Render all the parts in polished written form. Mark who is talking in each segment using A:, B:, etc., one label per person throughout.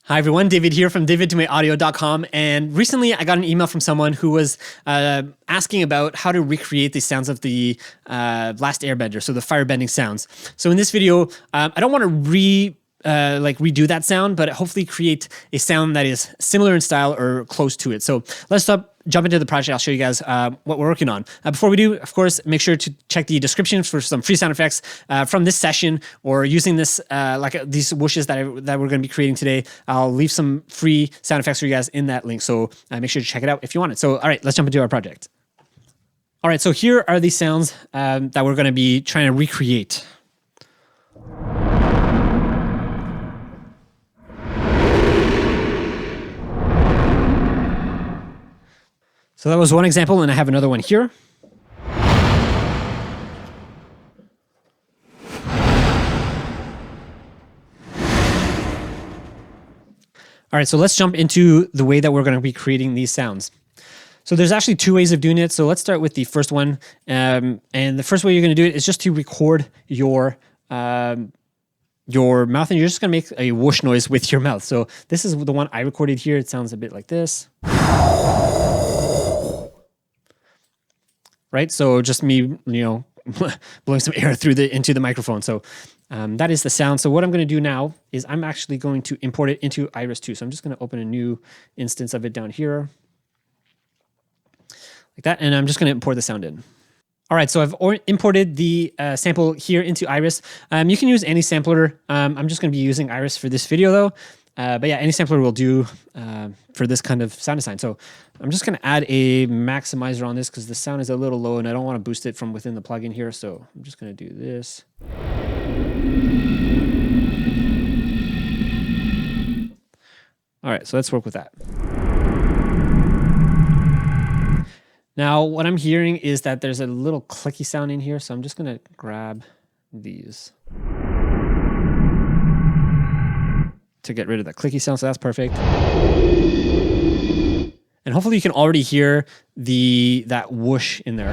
A: Hi everyone, David here from daviddumaisaudio.com, and recently I got an email from someone who was asking about how to recreate the sounds of the Last Airbender, so the firebending sounds. So in this video, I don't want to redo that sound, but hopefully create a sound that is similar in style or close to it. So let's jump into the project. I'll show you guys what we're working on. Before we do, of course, make sure to check the description for some free sound effects from this session or using this these whooshes that we're going to be creating today. I'll leave some free sound effects for you guys in that link. So make sure to check it out if you want it. So all right, let's jump into our project. All right, so here are the sounds that we're going to be trying to recreate. So that was one example, and I have another one here. All right, so let's jump into the way that we're going to be creating these sounds. So there's actually two ways of doing it. So let's start with the first one. And the first way you're going to do it is just to record your mouth, and you're just going to make a whoosh noise with your mouth. So this is the one I recorded here. It sounds a bit like this. Right, so just me, blowing some air into the microphone. So that is the sound. So what I'm going to do now is I'm actually going to import it into Iris 2. So I'm just going to open a new instance of it down here, like that, and I'm just going to import the sound in. All right, so I've imported the sample here into Iris. You can use any sampler. I'm just going to be using Iris for this video, though. But yeah, any sampler will do for this kind of sound design. So I'm just going to add a maximizer on this because the sound is a little low and I don't want to boost it from within the plugin here. So I'm just going to do this. All right, so let's work with that. Now, what I'm hearing is that there's a little clicky sound in here. So I'm just going to grab these to get rid of that clicky sound, so that's perfect. And hopefully you can already hear that whoosh in there.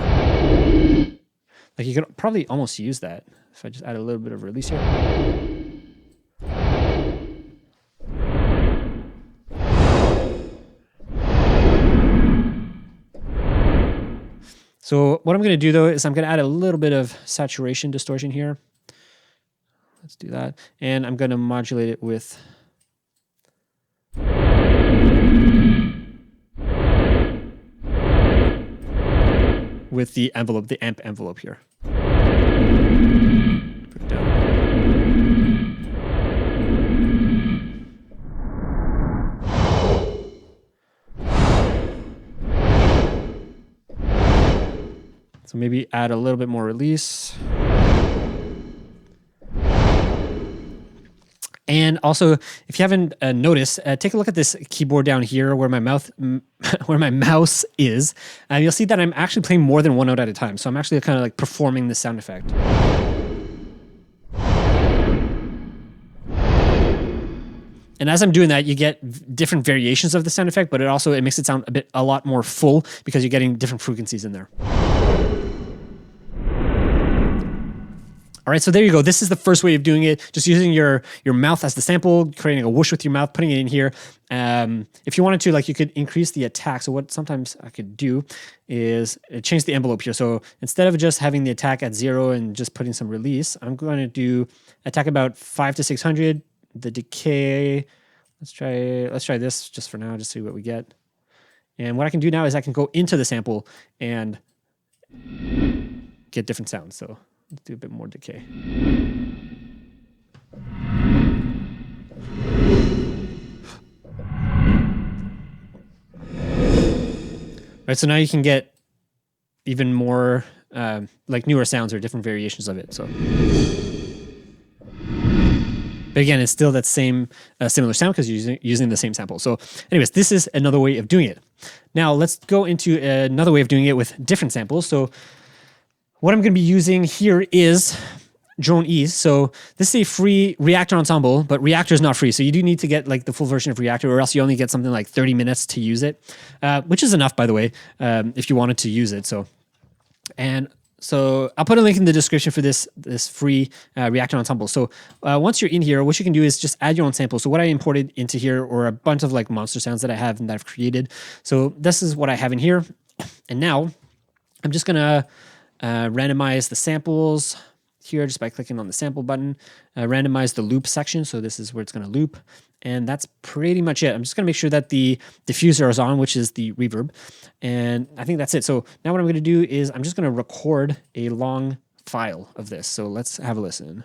A: Like you could probably almost use that if I just add a little bit of release here. So what I'm going to do though is I'm going to add a little bit of saturation distortion here. Let's do that. And I'm going to modulate it with the envelope, the amp envelope here. Put it down. So maybe add a little bit more release. And also, if you haven't noticed, take a look at this keyboard down here where my mouse is. You'll see that I'm actually playing more than one note at a time. So I'm actually kind of like performing the sound effect. And as I'm doing that, you get different variations of the sound effect, but it makes it sound a lot more full because you're getting different frequencies in there. All right, so there you go. This is the first way of doing it, just using your mouth as the sample, creating a whoosh with your mouth, putting it in here. If you wanted to, you could increase the attack. So what sometimes I could do is change the envelope here. So instead of just having the attack at 0 and just putting some release, I'm going to do attack about 500 to 600. The decay, let's try this just for now, just see what we get. And what I can do now is I can go into the sample and get different sounds. So let's do a bit more decay. Right, so now you can get even more newer sounds or different variations of it. So, but again, it's still that same similar sound because you're using the same sample. So anyways, this is another way of doing it. Now let's go into another way of doing it with different samples. So what I'm going to be using here is Dron-E. So this is a free Reactor ensemble, but Reactor is not free. So you do need to get the full version of Reactor, or else you only get something like 30 minutes to use it, which is enough, by the way, if you wanted to use it. So So I'll put a link in the description for this free Reactor Ensemble. So once you're in here, what you can do is just add your own samples. So what I imported into here are a bunch of like monster sounds that I have and that I've created. So this is what I have in here. And now I'm just gonna randomize the samples here just by clicking on the sample button, randomize the loop section. So this is where it's gonna loop. And that's pretty much it. I'm just gonna make sure that the diffuser is on, which is the reverb. And I think that's it. So now what I'm gonna do is I'm just gonna record a long file of this. So let's have a listen.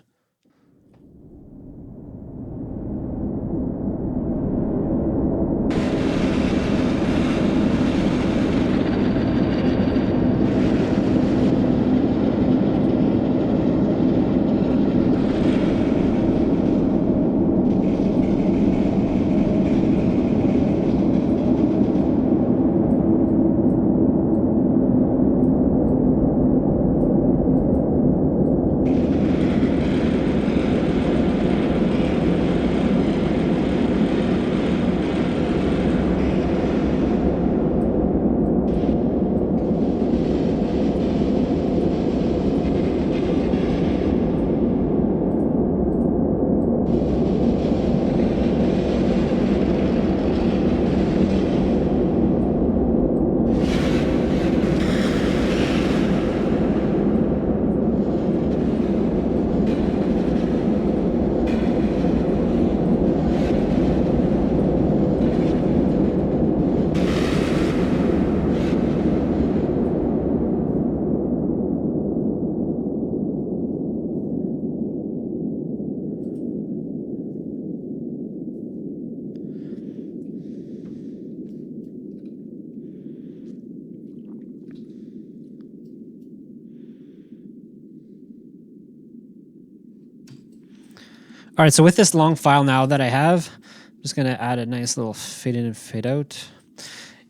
A: All right, so with this long file now that I have, I'm just gonna add a nice little fade in and fade out.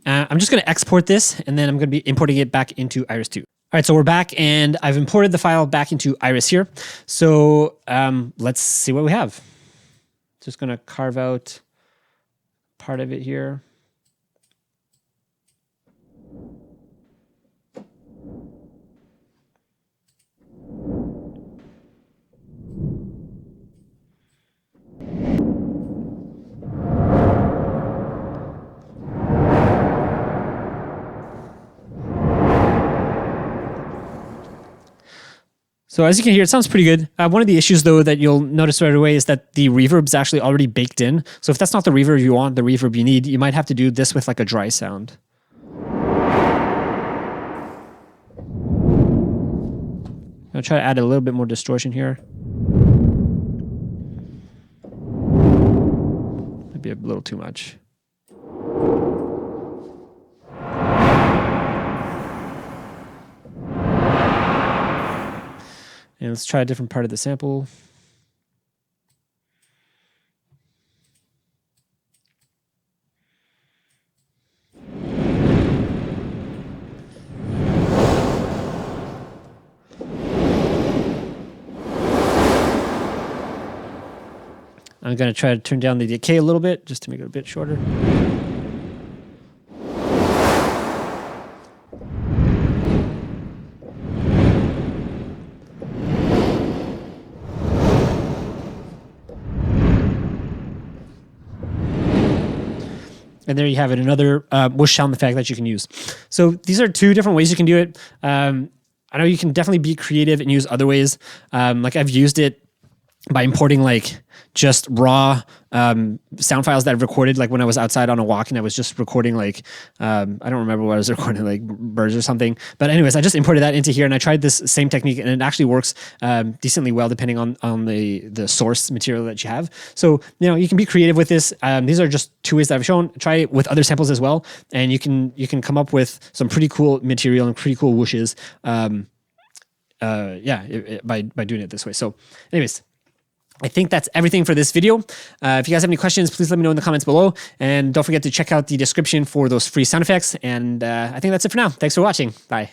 A: I'm just gonna export this and then I'm gonna be importing it back into Iris 2. All right, so we're back and I've imported the file back into Iris here. So let's see what we have. Just gonna carve out part of it here. So as you can hear, it sounds pretty good. One of the issues though that you'll notice right away is that the reverb is actually already baked in. So if that's not the reverb you want, the reverb you need, you might have to do this with like a dry sound. I'll try to add a little bit more distortion here. Maybe a little too much. And let's try a different part of the sample. I'm going to try to turn down the decay a little bit just to make it a bit shorter. And there you have it, another whoosh sound effect that you can use. So these are two different ways you can do it. I know you can definitely be creative and use other ways. Like I've used it by importing like just raw sound files that I've recorded, like when I was outside on a walk and I was just recording like, I don't remember what I was recording, like birds or something. But anyways, I just imported that into here and I tried this same technique and it actually works decently well depending on the source material that you have. So, you know, you can be creative with this. These are just two ways that I've shown. Try it with other samples as well. And you can come up with some pretty cool material and pretty cool whooshes by doing it this way. So anyways, I think that's everything for this video. If you guys have any questions, please let me know in the comments below. And don't forget to check out the description for those free sound effects. And I think that's it for now. Thanks for watching. Bye.